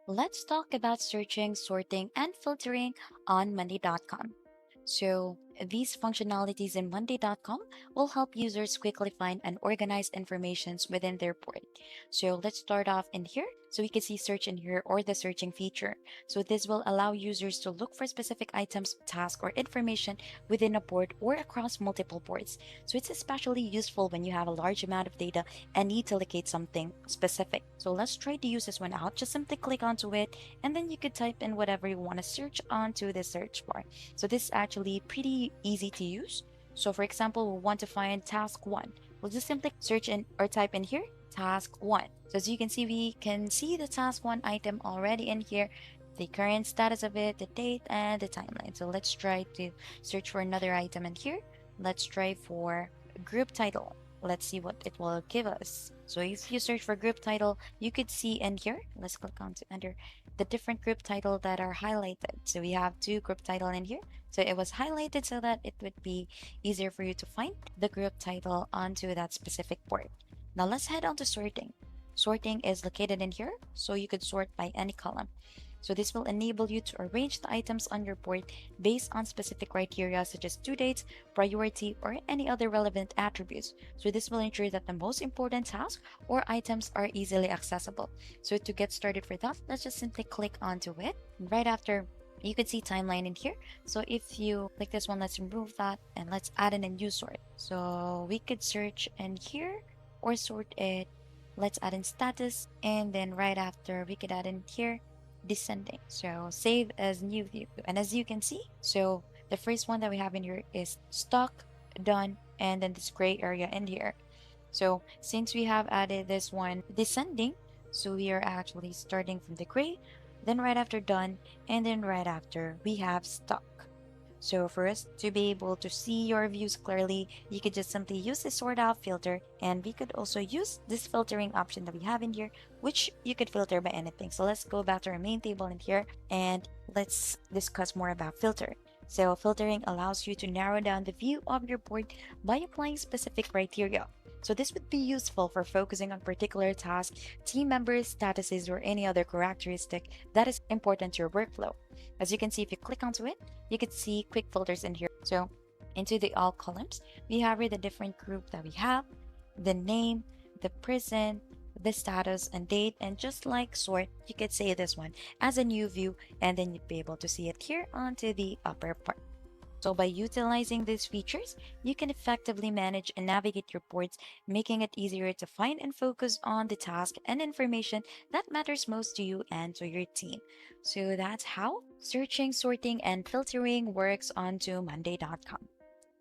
let's talk about searching, sorting, and filtering on Monday.com. So, these functionalities in Monday.com will help users quickly find and organize informations within their report. So, let's start off in here. So, we can see search in here or the searching feature. So, this will allow users to look for specific items, tasks, or information within a board or across multiple boards. So, it's especially useful when you have a large amount of data and need to locate something specific. So, let's try to use this one out. Just simply click onto it, and then you could type in whatever you want to search onto the search bar. So this is actually pretty easy to use. So for example, we want to find task one. We'll just simply search in or type in here task one. So as you can see, we can see the task one item already in here, the current status of it, the date, and the timeline. So let's try to search for another item in here. Let's try for group title. Let's see what it will give us. So if you search for group title, you could see in here, let's click on to enter the different group title that are highlighted. So we have two group title in here. So it was highlighted so that it would be easier for you to find the group title onto that specific board. Now let's head on to sorting. Sorting is located in here, so you could sort by any column. So this will enable you to arrange the items on your board based on specific criteria such as due dates, priority, or any other relevant attributes. So this will ensure that the most important tasks or items are easily accessible. So to get started for that, let's just simply click onto it. Right after, you could see timeline in here. So if you click this one, let's remove that and let's add in a new sort. So we could search in here or sort it. Let's add in status, and then right after we could add in here descending. So save as new view. And as you can see, so the first one that we have in here is stock, done, and then this gray area in here. So since we have added this one descending, so we are actually starting from the gray, then right after done, and then right after we have stock. So for us to be able to see your views clearly, you could just simply use the sort out filter, and we could also use this filtering option that we have in here, which you could filter by anything. So let's go back to our main table in here and let's discuss more about filter. So filtering allows you to narrow down the view of your board by applying specific criteria. So this would be useful for focusing on particular tasks, team members, statuses, or any other characteristic that is important to your workflow. As you can see, if you click onto it, you can see quick filters in here. So into the all columns, we have here the different group that we have, the name, the person, the status and date, and just like sort, you could say this one as a new view, and then you'd be able to see it here onto the upper part. So by utilizing these features, you can effectively manage and navigate your boards, making it easier to find and focus on the task and information that matters most to you and to your team. So that's how searching, sorting, and filtering works onto Monday.com.